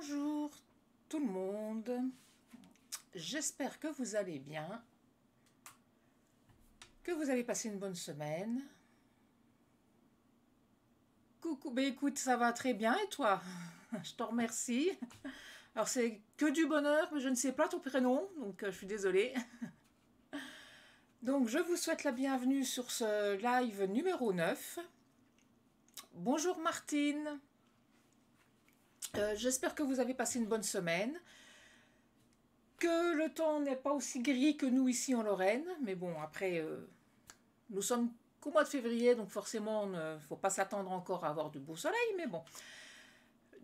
Bonjour tout le monde, j'espère que vous allez bien, que vous avez passé une bonne semaine. Coucou, ben écoute, ça va très bien et toi? Je te remercie. Alors c'est que du bonheur, mais je ne sais pas ton prénom, donc je suis désolée. Donc je vous souhaite la bienvenue sur ce live numéro 9. Bonjour Martine, j'espère que vous avez passé une bonne semaine. Que le temps n'est pas aussi gris que nous ici en Lorraine, mais bon, après, nous sommes qu'au mois de février, donc forcément, il ne faut pas s'attendre encore à avoir du beau soleil, mais bon.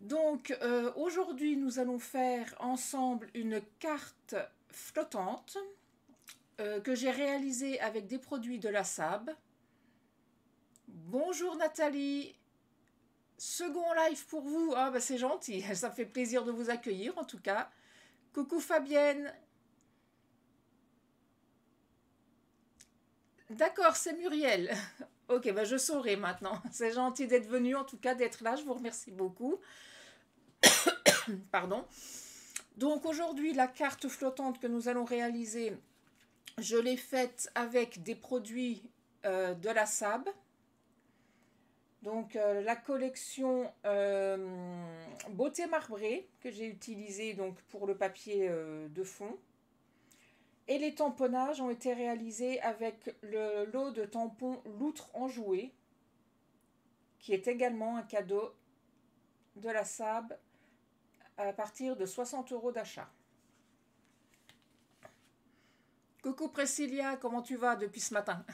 Donc, aujourd'hui, nous allons faire ensemble une carte flottante que j'ai réalisée avec des produits de la SAB. Bonjour Nathalie, second live pour vous. Ah, bah c'est gentil, ça me fait plaisir de vous accueillir en tout cas. Coucou Fabienne. D'accord, c'est Muriel. Ok, bah je saurai maintenant. C'est gentil d'être venu, en tout cas d'être là. Je vous remercie beaucoup. Pardon. Donc aujourd'hui, la carte flottante que nous allons réaliser, je l'ai faite avec des produits de la SAB. Donc la collection Beauté Marbrée que j'ai utilisée donc, pour le papier de fond. Et les tamponnages ont été réalisés avec le lot de tampons Loutre Enjoué, qui est également un cadeau de la SAB à partir de 60 € d'achat. Coucou Priscilla, comment tu vas depuis ce matin?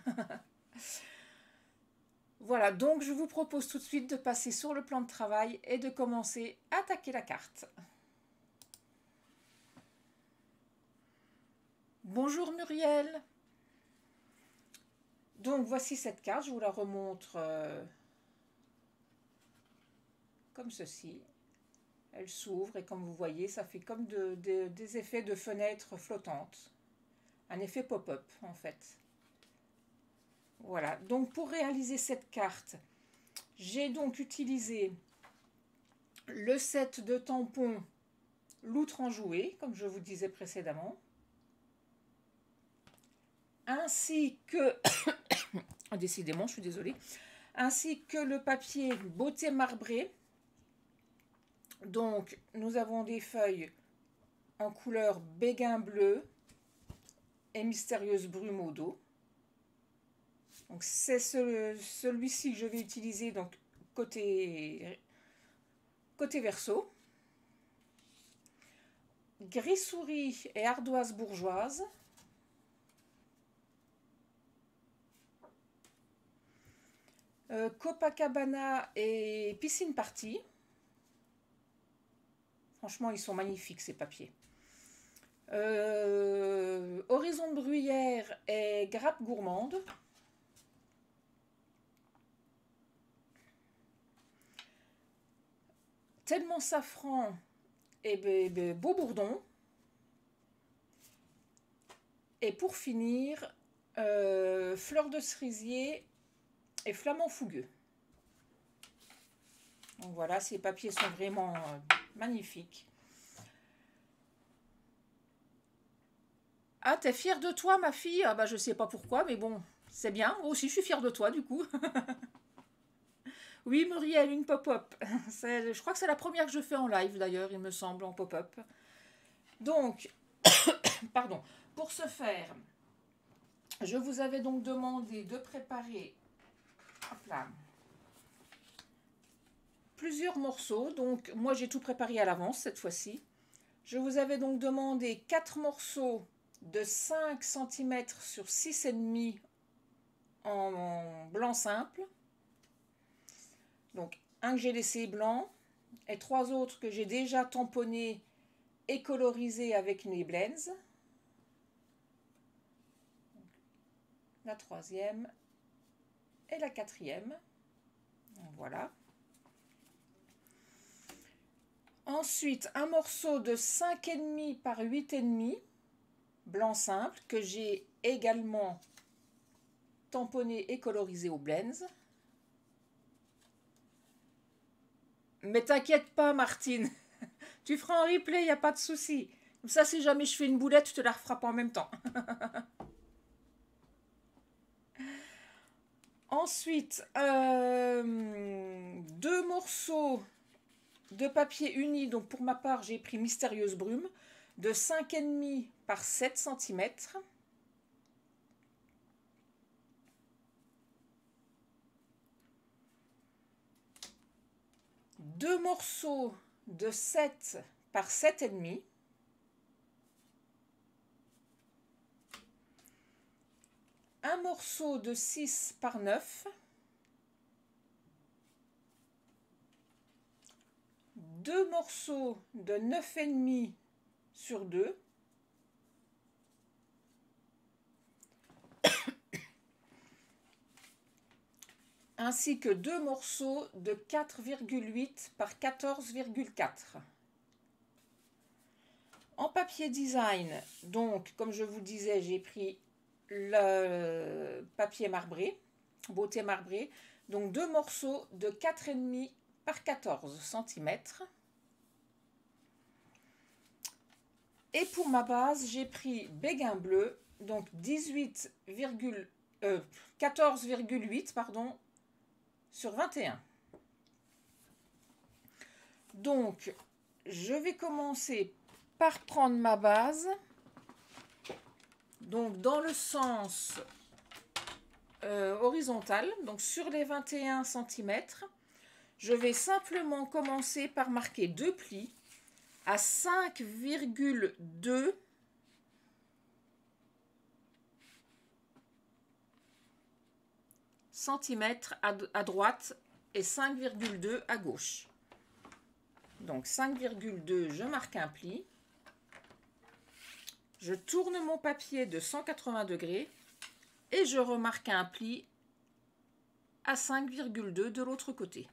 Voilà, donc je vous propose tout de suite de passer sur le plan de travail et de commencer à attaquer la carte. Bonjour Muriel. Donc voici cette carte, je vous la remontre comme ceci. Elle s'ouvre et comme vous voyez, ça fait comme des effets de fenêtres flottantes. Un effet pop-up en fait. Voilà, donc pour réaliser cette carte, j'ai donc utilisé le set de tampons Loutre Enjoué, comme je vous disais précédemment, ainsi que, décidément je suis désolée, ainsi que le papier Beauté Marbrée. Donc nous avons des feuilles en couleur béguin bleu et mystérieuse brume au dos. Donc c'est celui-ci que je vais utiliser donc côté verso. Gris souris et ardoise bourgeoise. Copacabana et piscine party. Franchement, ils sont magnifiques ces papiers. Horizon de bruyère et grappe gourmande. Tellement safran et beau bourdon. Et pour finir, fleur de cerisier et flamand fougueux. Donc voilà, ces papiers sont vraiment magnifiques. Ah, t'es fière de toi, ma fille? Ah bah je sais pas pourquoi, mais bon, c'est bien. Moi aussi, je suis fière de toi, du coup. Oui, Muriel, une pop-up. Je crois que c'est la première que je fais en live, d'ailleurs, il me semble, en pop-up. Donc, pardon, pour ce faire, je vous avais donc demandé de préparer hop là, plusieurs morceaux. Donc, moi, j'ai tout préparé à l'avance cette fois-ci. Je vous avais donc demandé 4 morceaux de 5 cm sur 6,5 en blanc simple. Donc, un que j'ai laissé blanc et 3 autres que j'ai déjà tamponnés et colorisés avec mes blends. La troisième et la quatrième. Donc, voilà. Ensuite, un morceau de 5,5 par 8,5 blanc simple que j'ai également tamponné et colorisé au blends. Mais t'inquiète pas, Martine, Tu feras un replay, il n'y a pas de souci. Comme ça, si jamais je fais une boulette, tu te la referas pas en même temps. Ensuite, 2 morceaux de papier uni. Donc pour ma part, j'ai pris Mystérieuse Brume de 5,5 par 7 cm. Deux morceaux de 7 par 7,5. Un morceau de 6 par 9. Deux morceaux de 9,5 sur 2. Ainsi que 2 morceaux de 4,8 par 14,4. En papier design, donc comme je vous disais, j'ai pris le papier marbré, beauté marbrée, donc 2 morceaux de 4,5 par 14 cm. Et pour ma base, j'ai pris béguin bleu, donc 14,8 pardon, sur 21. Donc, je vais commencer par prendre ma base, donc dans le sens horizontal, donc sur les 21 cm. Je vais simplement commencer par marquer 2 plis à 5,2 cm à droite et 5,2 à gauche. Donc 5,2, je marque un pli. Je tourne mon papier de 180 degrés et je remarque un pli à 5,2 de l'autre côté.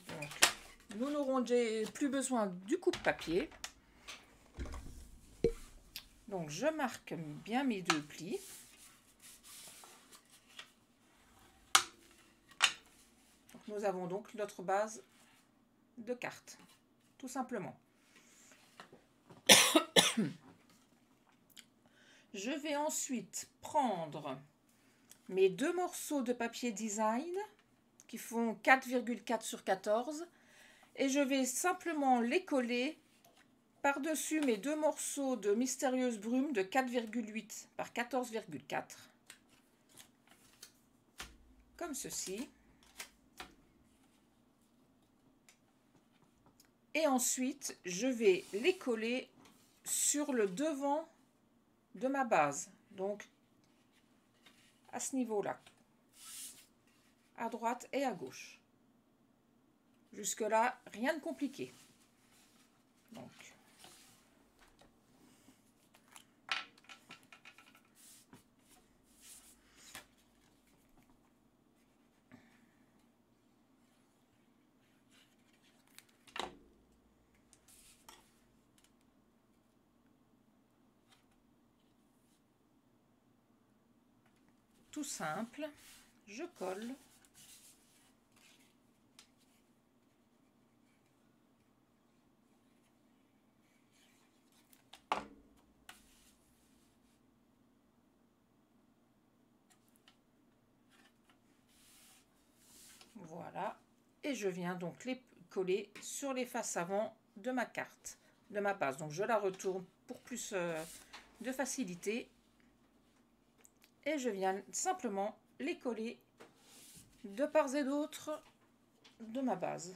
Donc, nous n'aurons plus besoin du coupe-papier. Donc je marque bien mes 2 plis. Nous avons donc notre base de carte, tout simplement. Je vais ensuite prendre mes 2 morceaux de papier design qui font 4,4 sur 14 et je vais simplement les coller par-dessus mes 2 morceaux de Mystérieuse Brume de 4,8 par 14,4, comme ceci. Et ensuite, je vais les coller sur le devant de ma base, donc à ce niveau-là, à droite et à gauche. Jusque-là, rien de compliqué. Donc, tout simple, je colle. Voilà, et je viens donc les coller sur les faces avant de ma carte, de ma base. Donc je la retourne pour plus de facilité et je viens simplement les coller de part et d'autre de ma base.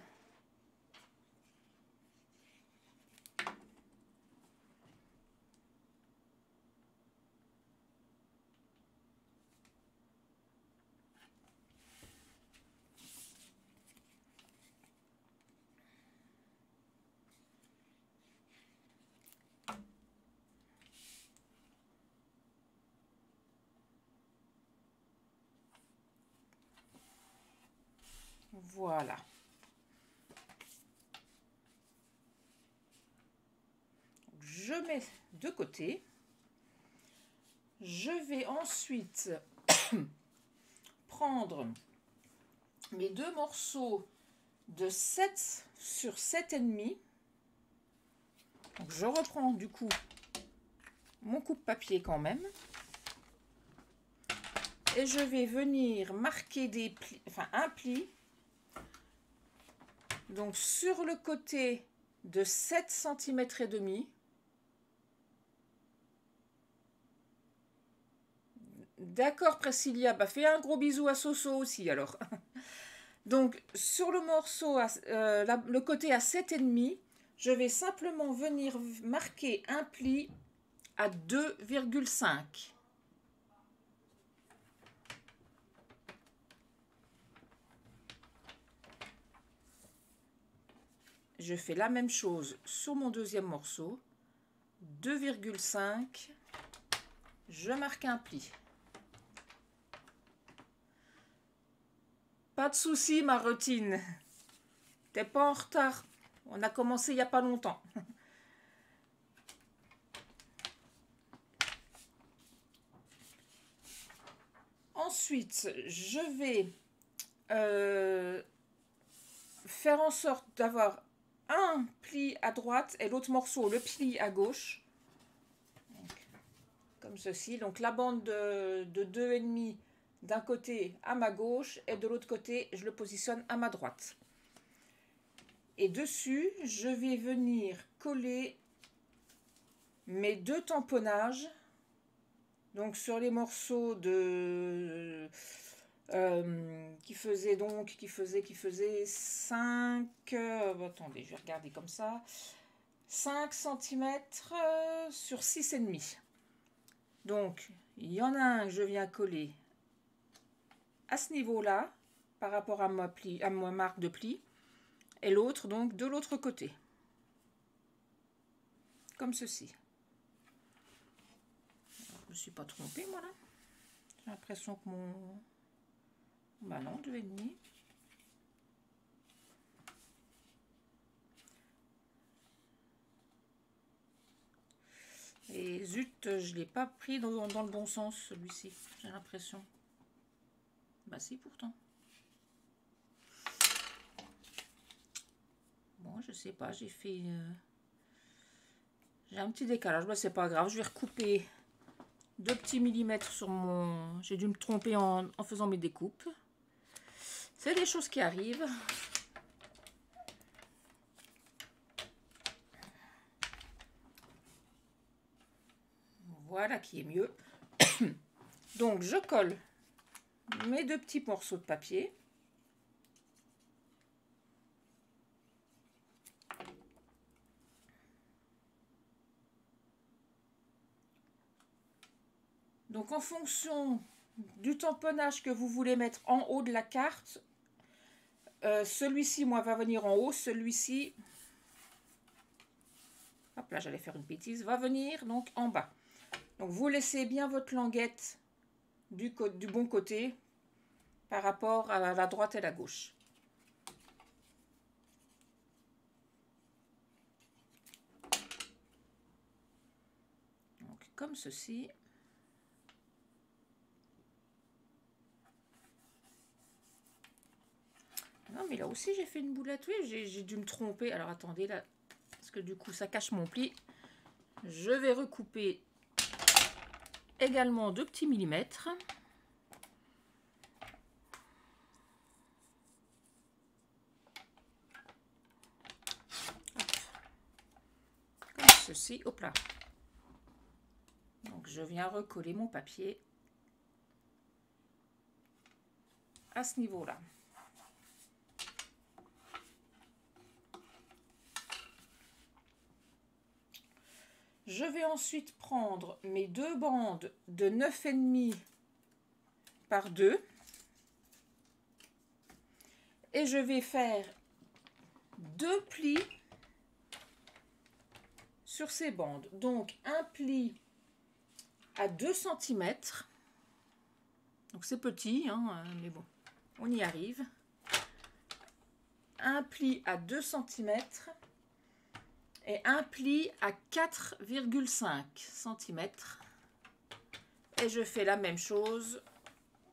Voilà. Je mets de côté. Je vais ensuite prendre mes deux morceaux de 7 sur 7,5. Donc je reprends du coup mon coupe-papier quand même. Et je vais venir marquer des plis, enfin un pli. Donc sur le côté de 7 cm et demi. D'accord Priscilla, bah fais un gros bisou à Soso aussi alors. Donc sur le morceau, le côté à 7,5, je vais simplement venir marquer un pli à 2,5. Je fais la même chose sur mon deuxième morceau, 2,5, je marque un pli. Pas de souci ma routine, t'es pas en retard, on a commencé il n'y a pas longtemps. Ensuite, je vais faire en sorte d'avoir un pli à droite et l'autre morceau, le pli à gauche. Donc, comme ceci. Donc la bande de 2,5 d'un côté à ma gauche et de l'autre côté, je le positionne à ma droite. Et dessus, je vais venir coller mes deux tamponnages. Donc sur les morceaux de... qui faisait 5, attendez, je vais regarder comme ça, 5 cm sur 6,5. Donc, il y en a un que je viens coller à ce niveau-là, par rapport à ma marque de pli, et l'autre, donc, de l'autre côté. Comme ceci. Alors, je ne me suis pas trompée, moi, là. J'ai l'impression que mon... Bah non, 2,5. Et zut, je ne l'ai pas pris dans le bon sens, celui-ci, j'ai l'impression. Bah si, pourtant. Bon, je sais pas, j'ai fait... J'ai un petit décalage, bah c'est pas grave, je vais recouper 2 petits millimètres sur mon... J'ai dû me tromper en faisant mes découpes. C'est des choses qui arrivent. Voilà qui est mieux. Donc je colle mes deux petits morceaux de papier. Donc en fonction du tamponnage que vous voulez mettre en haut de la carte, celui-ci, moi, va venir en haut, celui-ci, hop là, j'allais faire une bêtise, va venir donc en bas. Donc vous laissez bien votre languette du bon côté par rapport à la droite et la gauche. Donc comme ceci. Non mais là aussi j'ai fait une boulette, oui, j'ai dû me tromper. Alors attendez là, parce que du coup ça cache mon pli. Je vais recouper également 2 petits millimètres. Comme ceci, hop là. Donc je viens recoller mon papier à ce niveau-là. Je vais ensuite prendre mes deux bandes de 9,5 par 2 et je vais faire 2 plis sur ces bandes. Donc un pli à 2 cm. Donc c'est petit, hein, mais bon, on y arrive. Un pli à 2 cm. Et un pli à 4,5 cm. Et je fais la même chose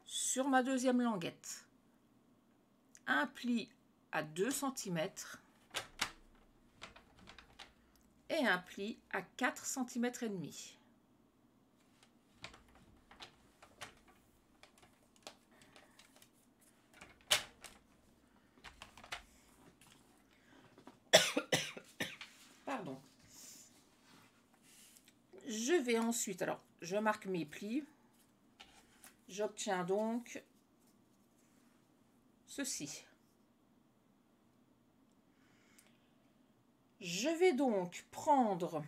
sur ma deuxième languette. Un pli à 2 cm et un pli à 4 cm et demi. Pardon. Je vais ensuite, alors je marque mes plis. J'obtiens donc ceci. Je vais donc prendre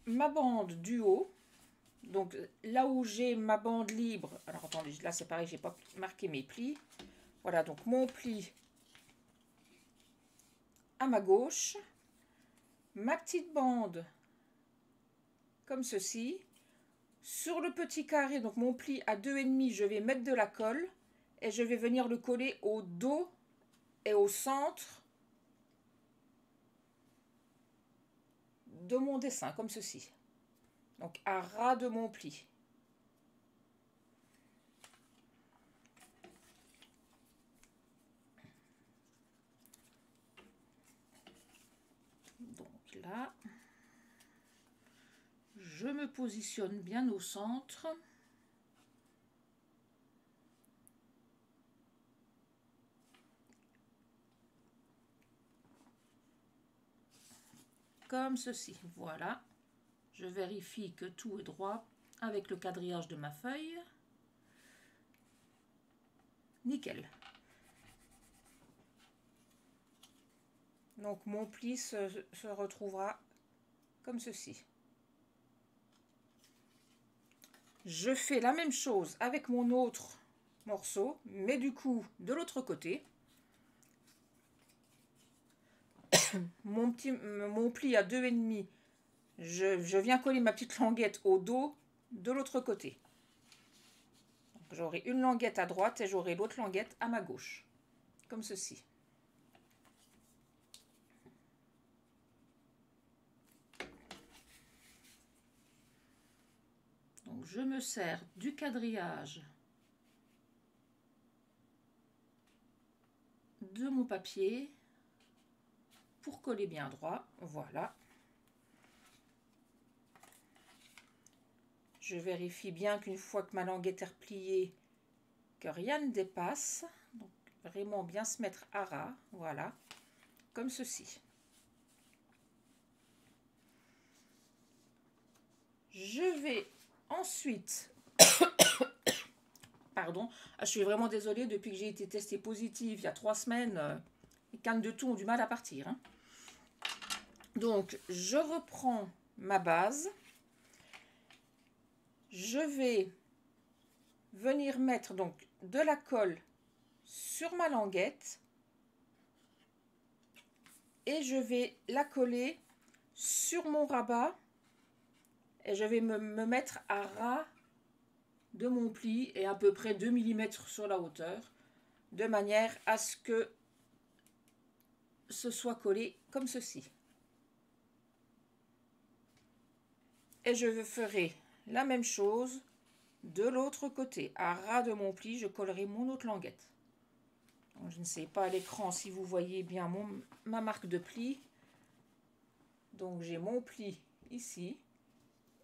ma bande du haut. Donc là où j'ai ma bande libre, alors attendez, là c'est pareil, j'ai pas marqué mes plis. Voilà, donc mon pli à ma gauche, ma petite bande comme ceci. Sur le petit carré, donc mon pli à 2,5, je vais mettre de la colle et je vais venir le coller au dos et au centre de mon dessin, comme ceci. Donc à ras de mon pli. Donc là, je me positionne bien au centre. Comme ceci, voilà. Je vérifie que tout est droit avec le quadrillage de ma feuille. Nickel. Donc mon pli se retrouvera comme ceci. Je fais la même chose avec mon autre morceau, mais du coup de l'autre côté. Mon pli à 2,5, je viens coller ma petite languette au dos de l'autre côté. J'aurai une languette à droite et j'aurai l'autre languette à ma gauche, comme ceci. Donc je me sers du quadrillage de mon papier pour coller bien droit. Voilà. Je vérifie bien qu'une fois que ma languette est repliée, que rien ne dépasse. Donc vraiment bien se mettre à ras. Voilà. Comme ceci. Je vais ensuite... Pardon, je suis vraiment désolée, depuis que j'ai été testée positive il y a 3 semaines, les cannes de tout ont du mal à partir. Hein. Donc, je reprends ma base. Je vais venir mettre donc de la colle sur ma languette et je vais la coller sur mon rabat et je vais me mettre à ras de mon pli et à peu près 2 mm sur la hauteur, de manière à ce que ce soit collé comme ceci. Et je ferai la même chose de l'autre côté. À ras de mon pli, je collerai mon autre languette. Donc, je ne sais pas à l'écran si vous voyez bien ma marque de pli. Donc j'ai mon pli ici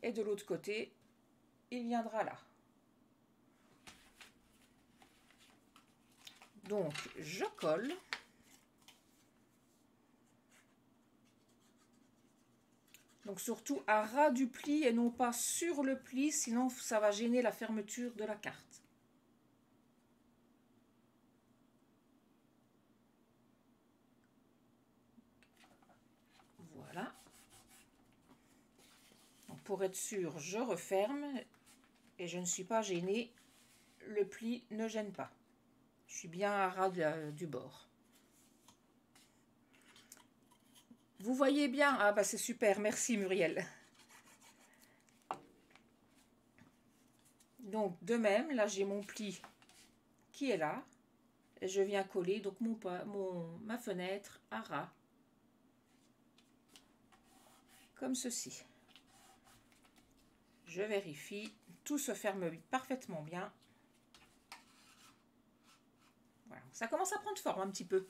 et de l'autre côté, il viendra là. Donc je colle. Donc surtout à ras du pli et non pas sur le pli, sinon ça va gêner la fermeture de la carte. Voilà. Donc pour être sûr, je referme et je ne suis pas gênée. Le pli ne gêne pas. Je suis bien à ras du bord. Vous voyez bien? Ah bah c'est super, merci Muriel. Donc de même, là j'ai mon pli qui est là. Et je viens coller donc ma fenêtre à ras. Comme ceci. Je vérifie. Tout se ferme parfaitement bien. Voilà. Ça commence à prendre forme un petit peu.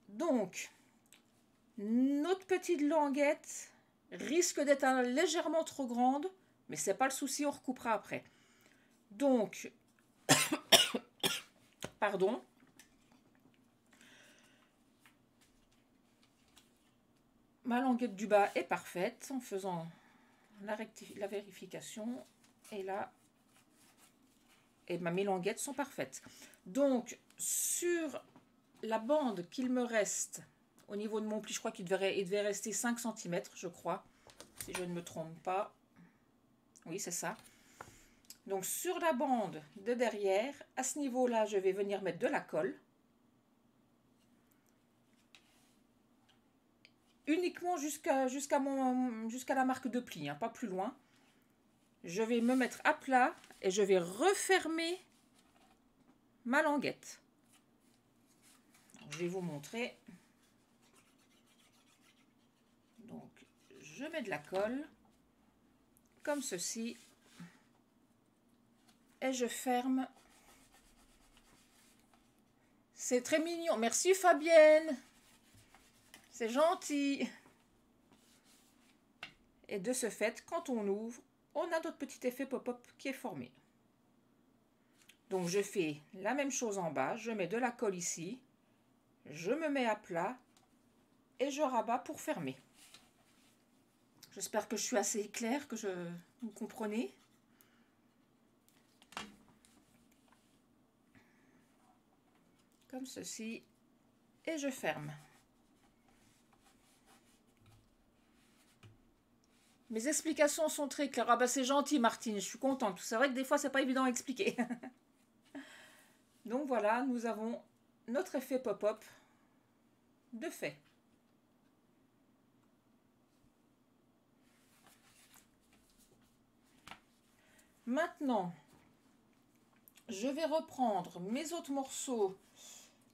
Donc, notre petite languette risque d'être légèrement trop grande, mais c'est pas le souci, on recoupera après. Donc, pardon. Ma languette du bas est parfaite en faisant la vérification. Et là, et mes languettes sont parfaites. Donc, sur la bande qu'il me reste au niveau de mon pli, je crois qu'il devait rester 5 cm, je crois, si je ne me trompe pas. Oui, c'est ça. Donc, sur la bande de derrière, à ce niveau-là, je vais venir mettre de la colle. Uniquement jusqu'à la marque de pli, hein, pas plus loin. Je vais me mettre à plat et je vais refermer ma languette. Alors, je vais vous montrer. Donc, je mets de la colle, comme ceci, et je ferme. C'est très mignon. Merci Fabienne. C'est gentil. Et de ce fait, quand on ouvre, on a notre petit effet pop-up qui est formé. Donc je fais la même chose en bas, je mets de la colle ici, je me mets à plat et je rabats pour fermer. J'espère que je suis assez claire, que vous comprenez. Comme ceci, et je ferme. Mes explications sont très claires. Ah bah c'est gentil Martine, je suis contente. C'est vrai que des fois c'est pas évident à expliquer. Donc voilà, nous avons notre effet pop-up de fait. Maintenant, je vais reprendre mes autres morceaux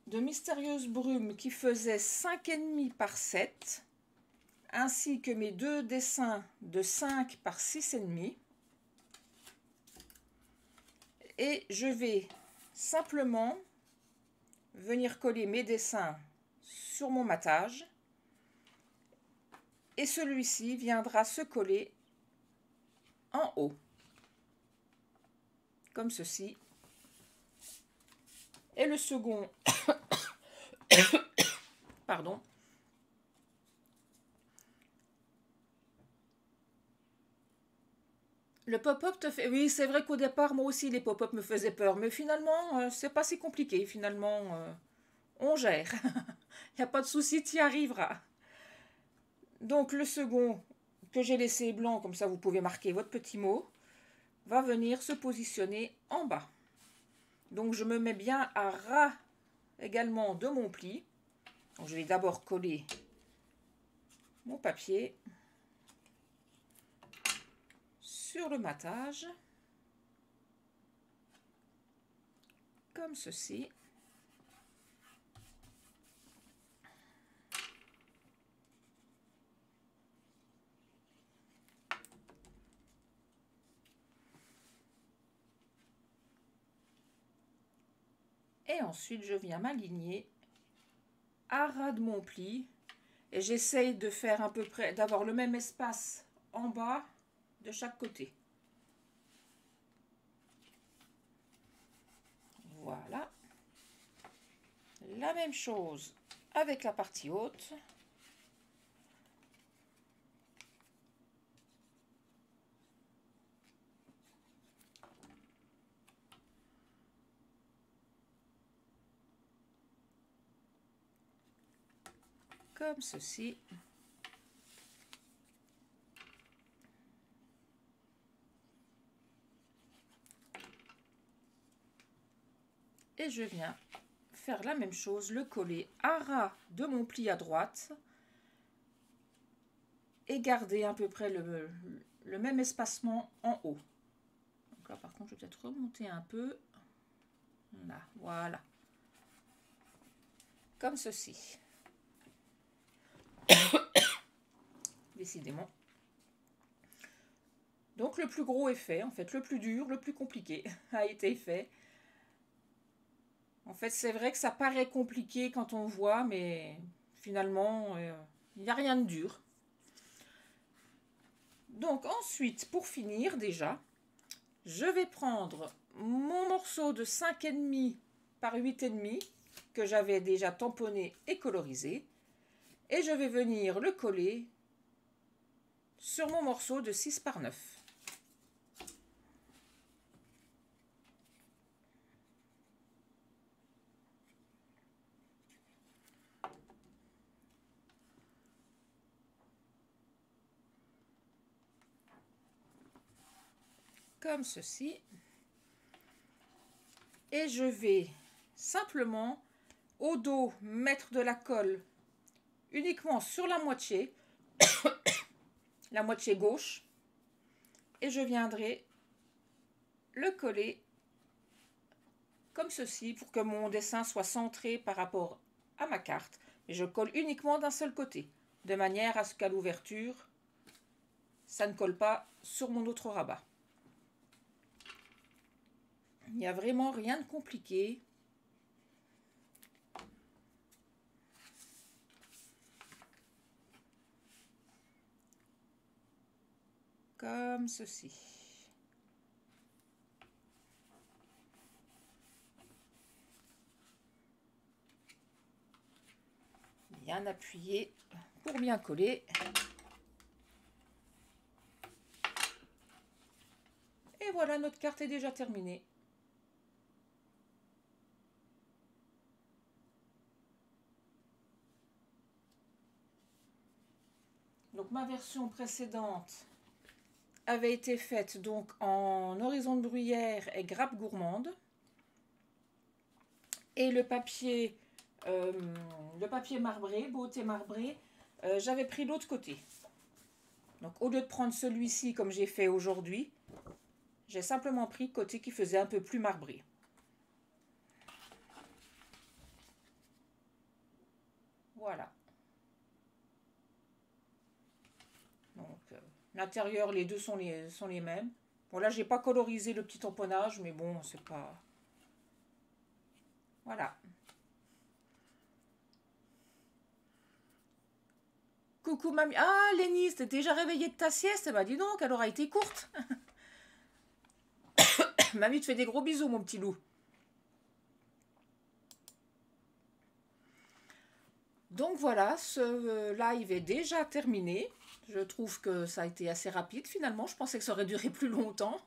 de Mystérieuse Brume qui faisaient 5,5 par 7, ainsi que mes deux dessins de 5 par 6,5. Et je vais simplement venir coller mes dessins sur mon matage. Et celui-ci viendra se coller en haut. Comme ceci. Et le second, pardon, le pop-up te fait... Oui, c'est vrai qu'au départ, moi aussi, les pop-up me faisaient peur. Mais finalement, c'est pas si compliqué. Finalement, on gère. Il n'y a pas de souci, tu y arriveras. Donc, le second, que j'ai laissé blanc, comme ça vous pouvez marquer votre petit mot, va venir se positionner en bas. Donc, je me mets bien à ras également de mon pli. Donc, je vais d'abord coller mon papier sur le matage, comme ceci. Et ensuite, je viens m'aligner à ras de mon pli. Et j'essaye de faire à peu près, d'avoir le même espace en bas de chaque côté. Voilà. La même chose avec la partie haute. Comme ceci. Et je viens faire la même chose, le coller à ras de mon pli à droite et garder à peu près le même espacement en haut. Donc là, par contre, je vais peut-être remonter un peu. Là, voilà. Comme ceci. Décidément. Donc le plus gros est fait, en fait, le plus dur, le plus compliqué a été fait. En fait, c'est vrai que ça paraît compliqué quand on voit, mais finalement, il n'y a rien de dur. Donc ensuite, pour finir déjà, je vais prendre mon morceau de 5,5 par 8,5 que j'avais déjà tamponné et colorisé. Et je vais venir le coller sur mon morceau de 6 par 9. Comme ceci. Et je vais simplement au dos mettre de la colle uniquement sur la moitié gauche, et je viendrai le coller comme ceci pour que mon dessin soit centré par rapport à ma carte. Et je colle uniquement d'un seul côté, de manière à ce qu'à l'ouverture, ça ne colle pas sur mon autre rabat. Il n'y a vraiment rien de compliqué. Comme ceci. Bien appuyé pour bien coller. Et voilà, notre carte est déjà terminée. Donc ma version précédente avait été faite donc en horizon de bruyère et grappe gourmande. Et le papier marbré, beauté marbrée, j'avais pris l'autre côté. Donc au lieu de prendre celui-ci comme j'ai fait aujourd'hui, j'ai simplement pris le côté qui faisait un peu plus marbré. Voilà. Donc l'intérieur, les deux sont les mêmes. Bon là, j'ai pas colorisé le petit tamponnage, mais bon, c'est pas... Voilà. Coucou mamie. Ah, Lénie, t'es déjà réveillée de ta sieste? Bah dis donc, elle aura été courte. Mamie te fait des gros bisous, mon petit loup. Donc voilà, ce live est déjà terminé. Je trouve que ça a été assez rapide finalement. Je pensais que ça aurait duré plus longtemps.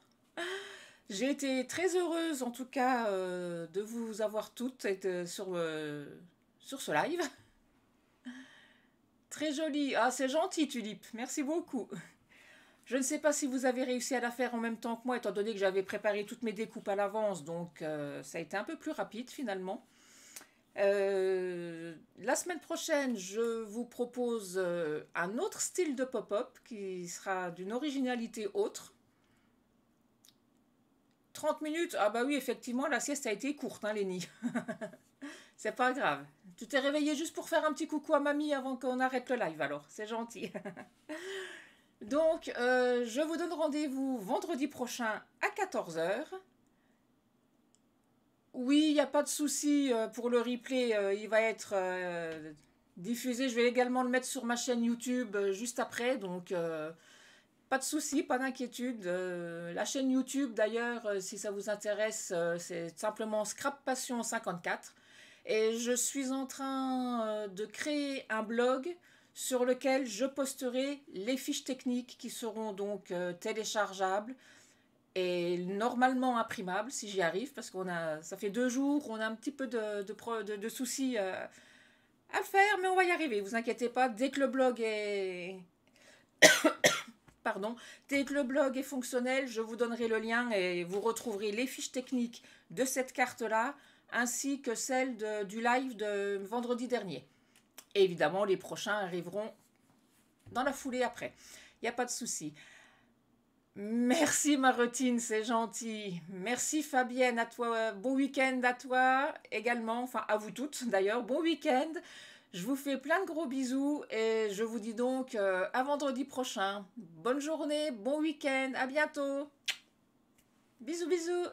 J'ai été très heureuse en tout cas de vous avoir toutes sur ce live. Très joli. Ah, c'est gentil, Tulipe. Merci beaucoup. Je ne sais pas si vous avez réussi à la faire en même temps que moi, étant donné que j'avais préparé toutes mes découpes à l'avance. Donc ça a été un peu plus rapide finalement. La semaine prochaine, je vous propose un autre style de pop-up qui sera d'une originalité autre. 30 minutes, ah bah oui, effectivement, la sieste a été courte, hein, Lénie. C'est pas grave. Tu t'es réveillée juste pour faire un petit coucou à mamie avant qu'on arrête le live, alors. C'est gentil. Donc, je vous donne rendez-vous vendredi prochain à 14 heures. Oui, il n'y a pas de souci pour le replay. Il va être diffusé. Je vais également le mettre sur ma chaîne YouTube juste après. Donc, pas de souci, pas d'inquiétude. La chaîne YouTube, d'ailleurs, si ça vous intéresse, c'est simplement Scrap Passion 54. Et je suis en train de créer un blog sur lequel je posterai les fiches techniques qui seront donc téléchargeables et normalement imprimable si j'y arrive, parce ça fait 2 jours, on a un petit peu de soucis à le faire, mais on va y arriver, vous inquiétez pas, dès que le blog est... Pardon, dès que le blog est fonctionnel, je vous donnerai le lien et vous retrouverez les fiches techniques de cette carte-là, ainsi que celle du live de vendredi dernier. Et évidemment, les prochains arriveront dans la foulée après. Il n'y a pas de souci. Merci Marotine, c'est gentil. Merci Fabienne, à toi. Bon week-end à toi également, enfin à vous toutes d'ailleurs. Bon week-end. Je vous fais plein de gros bisous et je vous dis donc à vendredi prochain. Bonne bonne journée, bon week-end, à bientôt. Bisous, bisous.